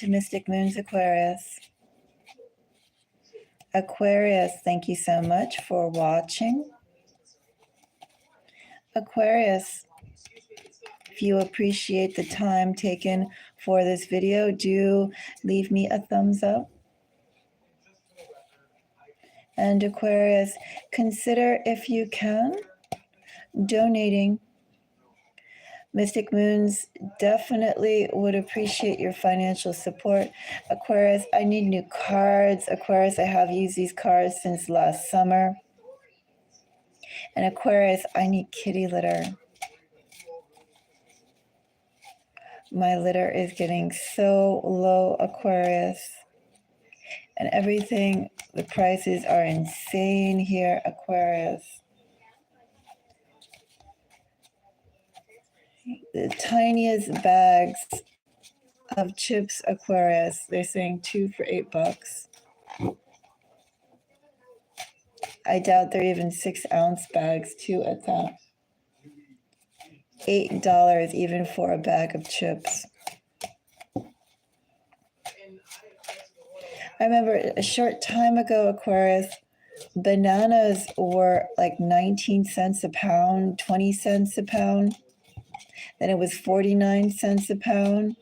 to Mystic Moons Aquarius. Aquarius, thank you so much for watching. Aquarius, if you appreciate the time taken for this video, do leave me a thumbs up. And Aquarius, consider, if you can, donating. Mystic Moons definitely would appreciate your financial support. Aquarius, I need new cards. Aquarius, I have used these cards since last summer. And Aquarius, I need kitty litter. My litter is getting so low, Aquarius. And everything, the prices are insane here, Aquarius. The tiniest bags of chips, Aquarius, they're saying 2 for $8. I doubt they're even 6-ounce bags, too, at that. $8 even for a bag of chips. I remember a short time ago, Aquarius, bananas were like 19 cents a pound, 20 cents a pound. Then it was 49 cents a pound.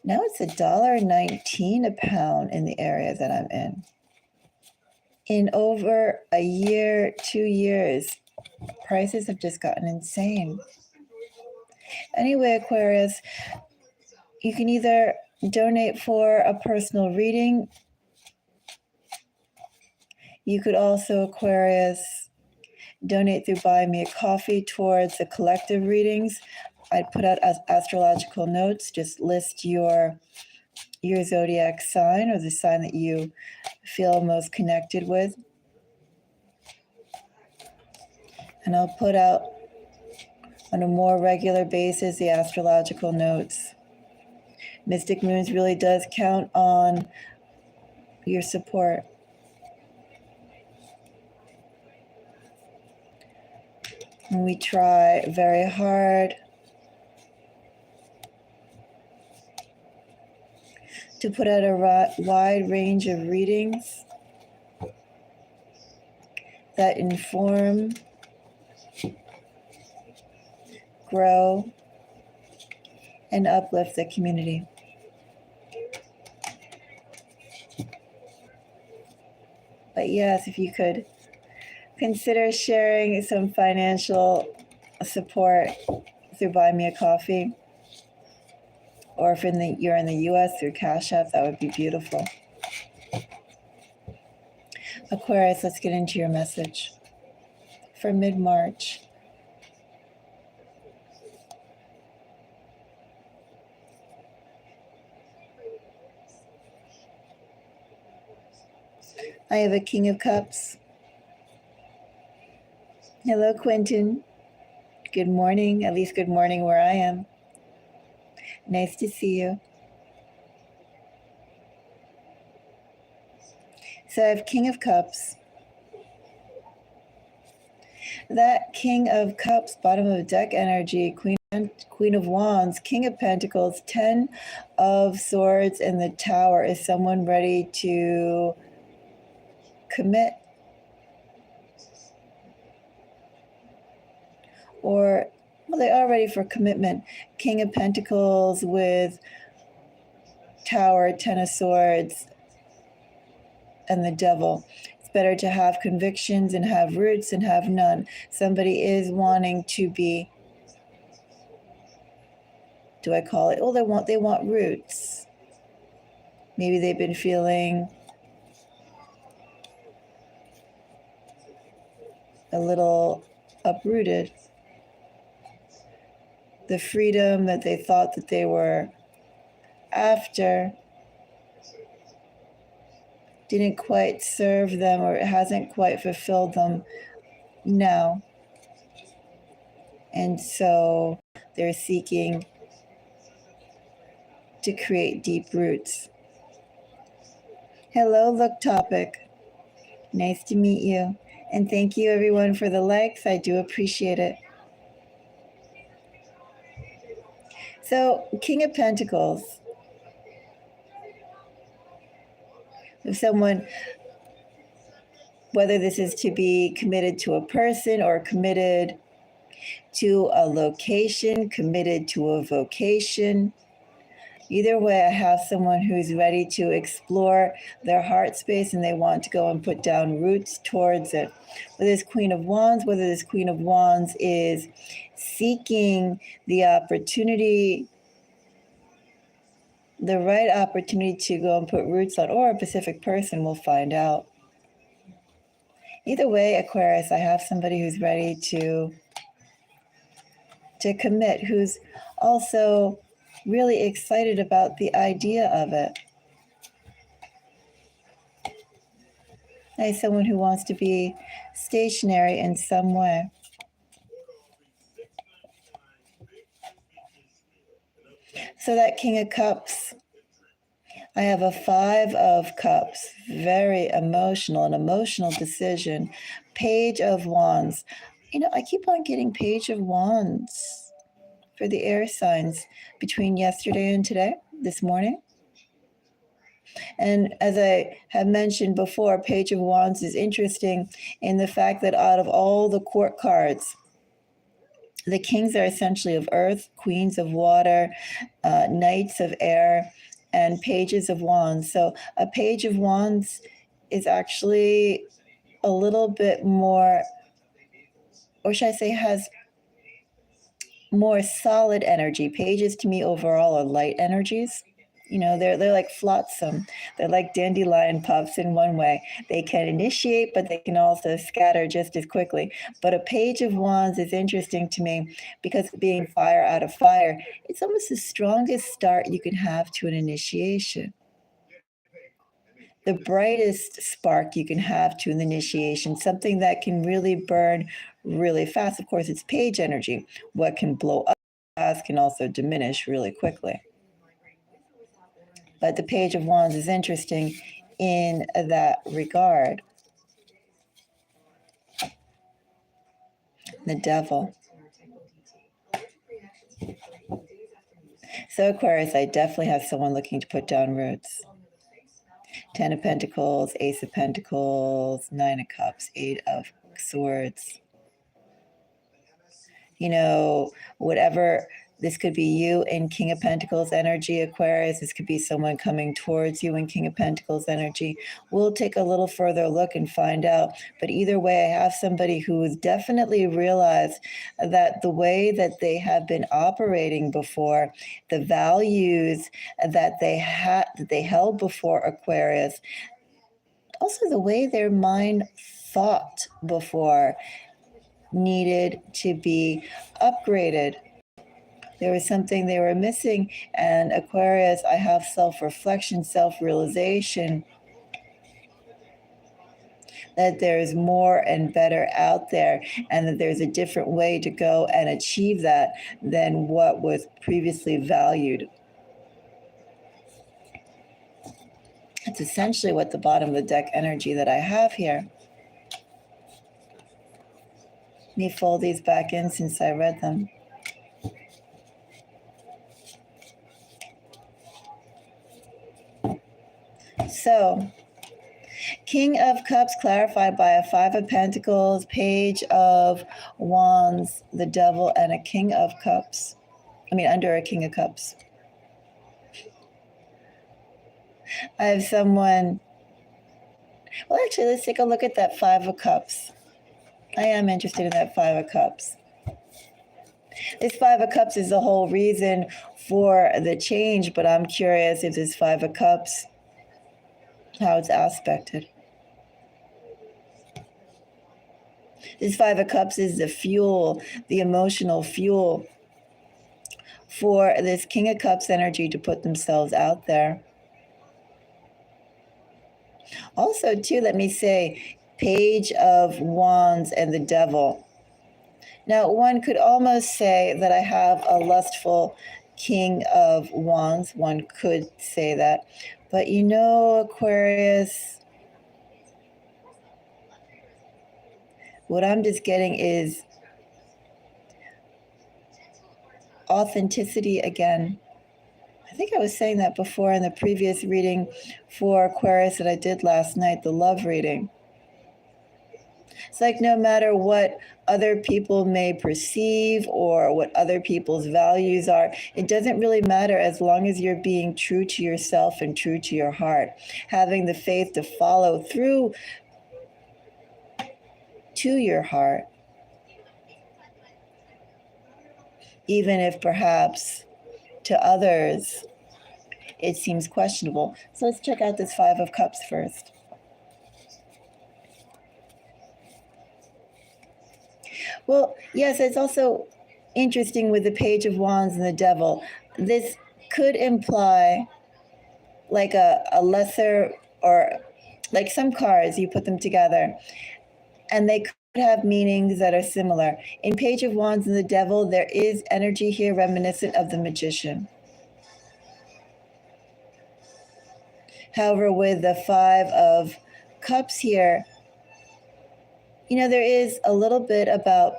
Now it's $1.19 a pound in the area that I'm in. In over a year, 2 years, prices have just gotten insane. Anyway, Aquarius, you can either donate for a personal reading. You could also, Aquarius, donate through Buy Me a Coffee towards the collective readings. I'd put out astrological notes. Just list your zodiac sign or the sign that you feel most connected with. And I'll put out on a more regular basis the astrological notes. Mystic Moons really does count on your support. And we try very hard to put out a wide range of readings that inform, grow, and uplift the community. But yes, if you could consider sharing some financial support through Buy Me a Coffee, or if you're in the U.S. through Cash App, that would be beautiful. Aquarius, let's get into your message for mid-March. I have a King of Cups. Hello, Quentin. Good morning, at least good morning where I am. Nice to see you. So I have King of Cups. That King of Cups, bottom of deck energy, Queen of Wands, King of Pentacles, 10 of Swords, and the Tower is someone ready to commit, or well, they are ready for commitment. King of Pentacles with Tower, 10 of Swords, and the Devil. It's better to have convictions and have roots and have none. Somebody is wanting to be, do I call it? Oh, they want roots. Maybe they've been feeling a little uprooted. The freedom that they thought that they were after didn't quite serve them, or it hasn't quite fulfilled them now. And so they're seeking to create deep roots. Hello, Look Topic. Nice to meet you. And thank you, everyone, for the likes. I do appreciate it. So, King of Pentacles, if someone, whether this is to be committed to a person or committed to a location, committed to a vocation, either way, I have someone who's ready to explore their heart space and they want to go and put down roots towards it. Whether this Queen of Wands is seeking the opportunity, the right opportunity to go and put roots on, or a specific person, we'll find out. Either way, Aquarius, I have somebody who's ready to commit, who's also really excited about the idea of it. I have someone who wants to be stationary in some way. So that King of Cups, I have a Five of Cups, very emotional, an emotional decision. Page of Wands. You know, I keep on getting Page of Wands for the air signs between yesterday and today, this morning. And as I have mentioned before, Page of Wands is interesting in the fact that out of all the court cards, the kings are essentially of earth, queens of water, knights of air, and pages of wands. So a page of wands is actually a little bit more, or should I say, has more solid energy. Pages to me overall are light energies. You know, they're like flotsam. They're like dandelion puffs in one way. They can initiate, but they can also scatter just as quickly. But a page of wands is interesting to me because being fire out of fire, it's almost the strongest start you can have to an initiation. The brightest spark you can have to an initiation, something that can really burn really fast. Of course, it's page energy. What can blow up fast can also diminish really quickly. But the Page of Wands is interesting in that regard. The Devil. So Aquarius, I definitely have someone looking to put down roots. Ten of Pentacles, Ace of Pentacles, Nine of Cups, Eight of Swords. You know, whatever, this could be you in King of Pentacles energy, Aquarius. This could be someone coming towards you in King of Pentacles energy. We'll take a little further look and find out. But either way, I have somebody who has definitely realized that the way that they have been operating before, the values that they held before, Aquarius, also the way their mind thought before, needed to be upgraded. There was something they were missing. And Aquarius, I have self-reflection, self-realization that there's more and better out there, and that there's a different way to go and achieve that than what was previously valued. It's essentially what the bottom of the deck energy that I have here. Let me fold these back in since I read them. So, King of Cups clarified by a Five of Pentacles, Page of Wands, the Devil, and a King of Cups. Under a King of Cups. I have someone, well, actually, let's take a look at that Five of Cups. I am interested in that Five of Cups. This Five of Cups is the whole reason for the change, but I'm curious if this Five of Cups, how it's aspected. This Five of Cups is the fuel, the emotional fuel for this King of Cups energy to put themselves out there. Also, too, let me say, Page of Wands and the Devil. Now, one could almost say that I have a lustful King of Wands. One could say that. But you know, Aquarius, what I'm just getting is authenticity again. I think I was saying that before in the previous reading for Aquarius that I did last night, the love reading. It's like no matter what other people may perceive or what other people's values are, it doesn't really matter as long as you're being true to yourself and true to your heart. Having the faith to follow through to your heart, even if perhaps to others it seems questionable. So let's check out this Five of Cups first. Well, yes, it's also interesting with the Page of Wands and the Devil. This could imply like a lesser, or like some cards, you put them together, and they could have meanings that are similar. In Page of Wands and the Devil, there is energy here reminiscent of the Magician. However, with the Five of Cups here, there is a little bit about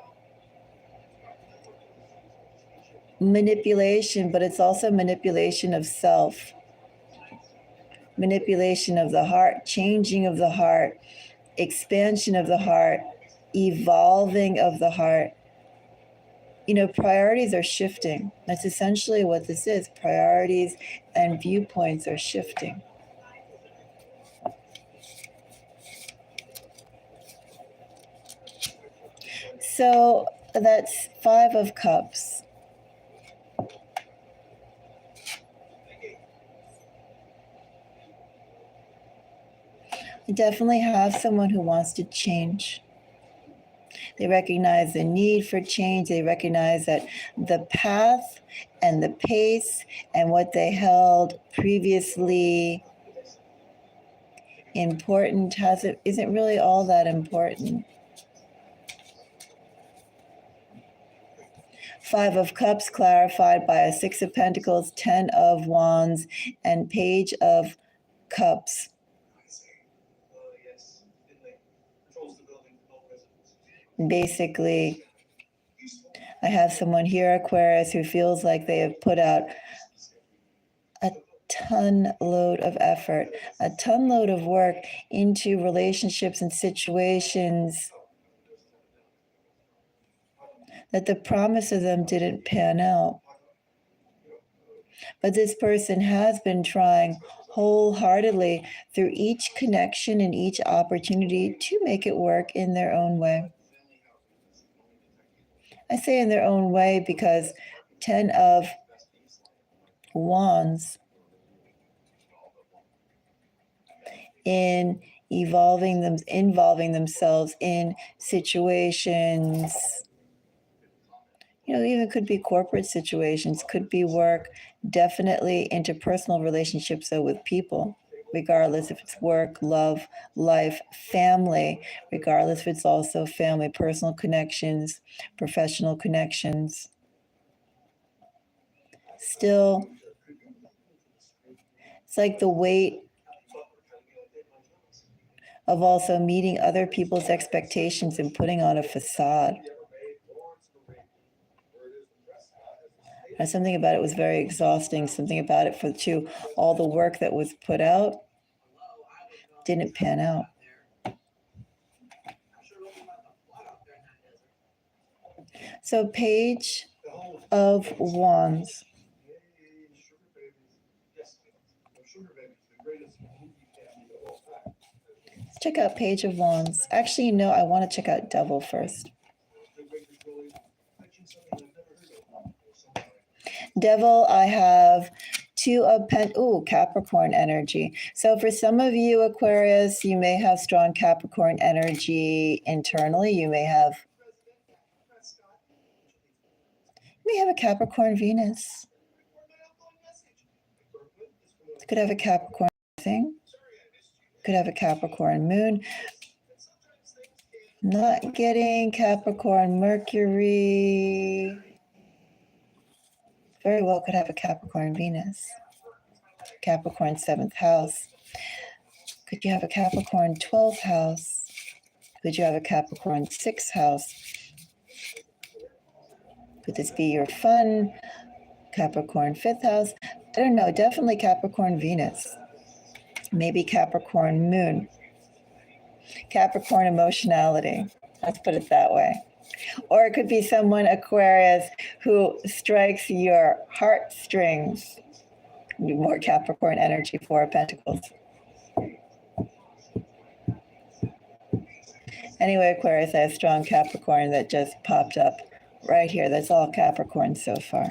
manipulation, but it's also manipulation of self, manipulation of the heart, changing of the heart, expansion of the heart, evolving of the heart. Priorities are shifting. That's essentially what this is. Priorities and viewpoints are shifting. So that's Five of Cups. You definitely have someone who wants to change. They recognize the need for change. They recognize that the path and the pace and what they held previously important isn't really all that important. Five of Cups clarified by a Six of Pentacles, 10 of Wands, and Page of Cups. Basically, I have someone here, Aquarius, who feels like they have put out a ton load of effort, a ton load of work into relationships and situations that the promise of them didn't pan out. But this person has been trying wholeheartedly through each connection and each opportunity to make it work in their own way. I say in their own way because 10 of Wands in involving themselves in situations, even could be corporate situations, could be work, definitely interpersonal relationships, though, with people, regardless if it's work, love, life, family, regardless if it's also family, personal connections, professional connections. Still, it's like the weight of also meeting other people's expectations and putting on a facade. And something about it was very exhausting. Something about it all the work that was put out didn't pan out. So Page of Wands. Let's check out Page of Wands. Actually, I want to check out Devil first. Devil, I have Two of Capricorn energy. So for some of you, Aquarius, you may have strong Capricorn energy internally. You may have a Capricorn Venus. Could have a Capricorn thing. Could have a Capricorn moon. Not getting Capricorn Mercury. Very well could have a Capricorn Venus. Capricorn 7th house. Could you have a Capricorn 12th house? Could you have a Capricorn 6th house? Could this be your fun Capricorn 5th house. I don't know, definitely Capricorn Venus. Maybe Capricorn Moon. Capricorn emotionality. Let's put it that way. Or it could be someone, Aquarius, who strikes your heartstrings. More Capricorn energy, Four of Pentacles. Anyway, Aquarius, I have strong Capricorn that just popped up right here. That's all Capricorn so far.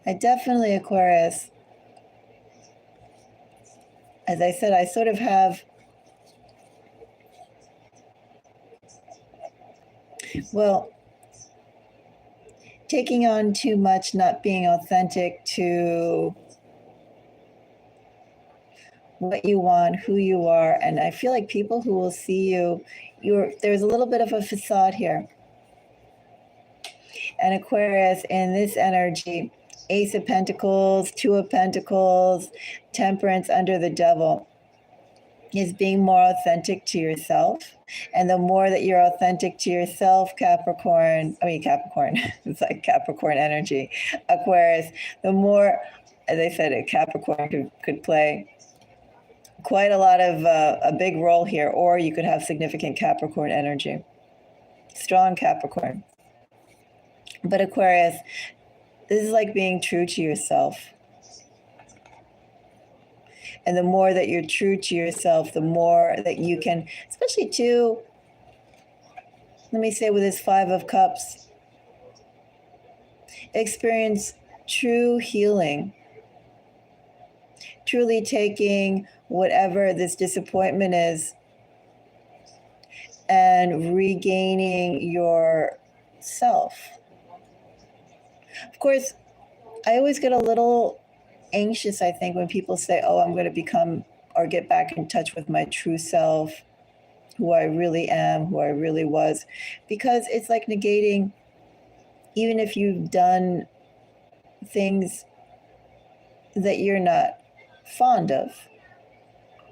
I definitely, Aquarius, as I said, I sort of have, well, taking on too much, not being authentic to what you want, who you are. And I feel like people who will see you, there's a little bit of a facade here. And Aquarius, in this energy, Ace of Pentacles, Two of Pentacles, Temperance under the Devil, is being more authentic to yourself. And the more that you're authentic to yourself, Capricorn, it's like Capricorn energy, Aquarius, the more, as I said, a Capricorn could play quite a lot of a big role here, or you could have significant Capricorn energy, strong Capricorn. But Aquarius, this is like being true to yourself. And the more that you're true to yourself, the more that you can, especially too, let me say with this Five of Cups, experience true healing. Truly taking whatever this disappointment is and regaining yourself. Of course, I always get a little anxious, I think, when people say, oh, I'm going to become or get back in touch with my true self, who I really am, who I really was, because it's like negating, even if you've done things that you're not fond of,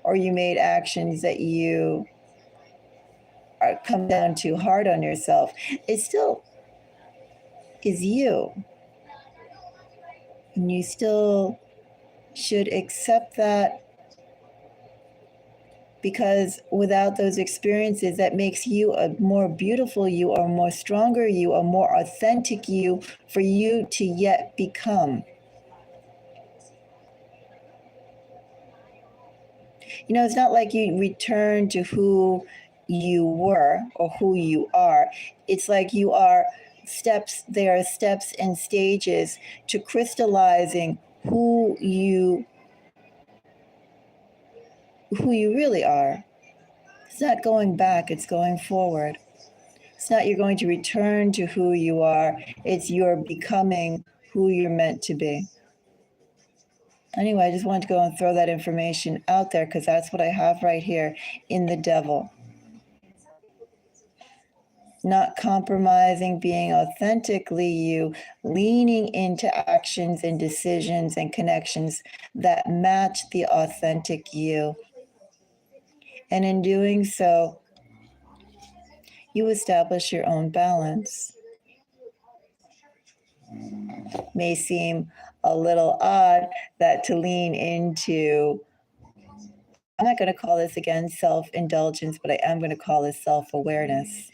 or you made actions that you come down too hard on yourself, it still is you. And you still should accept that, because without those experiences, that makes you a more beautiful you, or more stronger you, or more authentic you, for you to yet become. You know, it's not like you return to who you were or who you are. It's like you are steps, there are steps and stages to crystallizing who you really are. It's not going back, it's going forward. It's not you're going to return to who you are, it's you're becoming who you're meant to be. Anyway, I just wanted to go and throw that information out there, because that's what I have right here in the Devil. Not compromising, being authentically you, leaning into actions and decisions and connections that match the authentic you. And in doing so, you establish your own balance. May seem a little odd that to lean into, I'm not going to call this again self-indulgence, but I am going to call this self-awareness.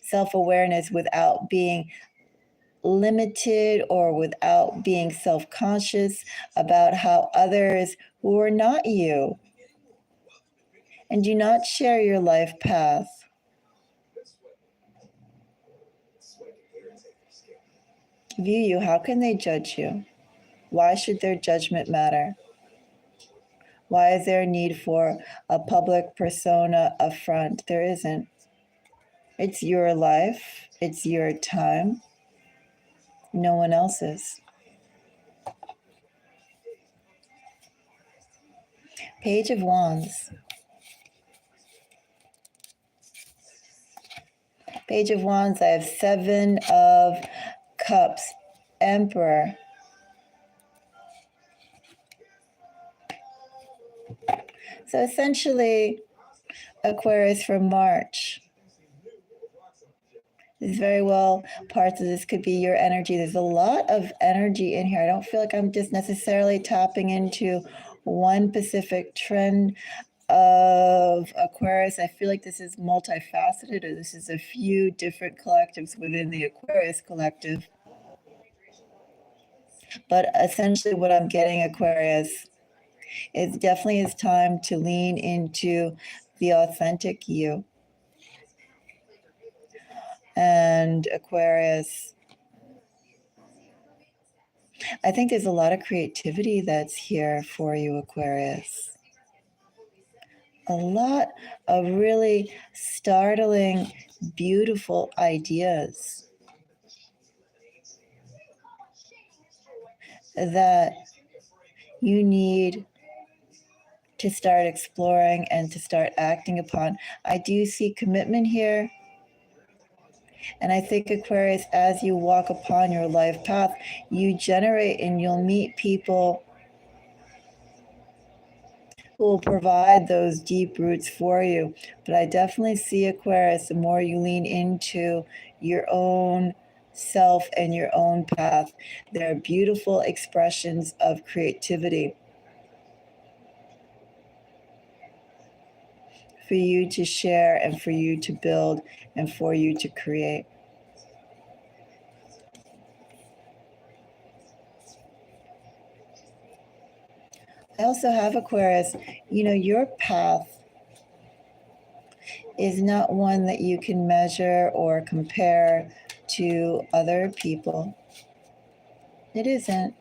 Self-awareness without being limited or without being self-conscious about how others who are not you and do not share your life path view you. How can they judge you? Why should their judgment matter? Why is there a need for a public persona up front? There isn't. It's your life. It's your time. No one else's. Page of Wands. Page of Wands, I have Seven of Cups, Emperor, So essentially, Aquarius for March. This very well, parts of this could be your energy. There's a lot of energy in here. I don't feel like I'm just necessarily tapping into one specific trend of Aquarius. I feel like this is multifaceted, or this is a few different collectives within the Aquarius collective. But essentially what I'm getting, Aquarius, it definitely is time to lean into the authentic you. And Aquarius, I think there's a lot of creativity that's here for you, Aquarius. A lot of really startling, beautiful ideas that you need to start exploring and to start acting upon. I do see commitment here. And I think, Aquarius, as you walk upon your life path, you generate and you'll meet people who will provide those deep roots for you. But I definitely see, Aquarius, the more you lean into your own self and your own path, there are beautiful expressions of creativity for you to share and for you to build and for you to create. I also have, Aquarius, your path is not one that you can measure or compare to other people. It isn't.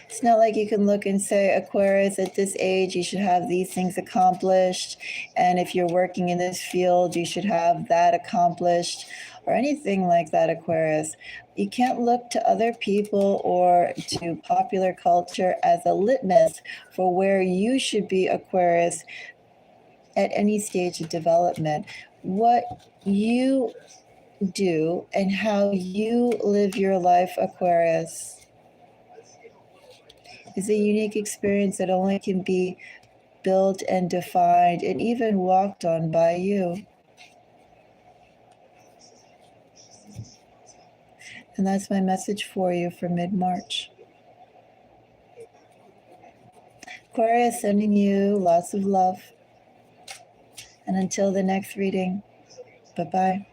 It's not like you can look and say, Aquarius, at this age, you should have these things accomplished. And if you're working in this field, you should have that accomplished, or anything like that, Aquarius. You can't look to other people or to popular culture as a litmus for where you should be, Aquarius, at any stage of development. What you do and how you live your life, Aquarius, is a unique experience that only can be built and defined and even walked on by you. And that's my message for you for mid-March. Aquarius, sending you lots of love. And until the next reading, bye-bye.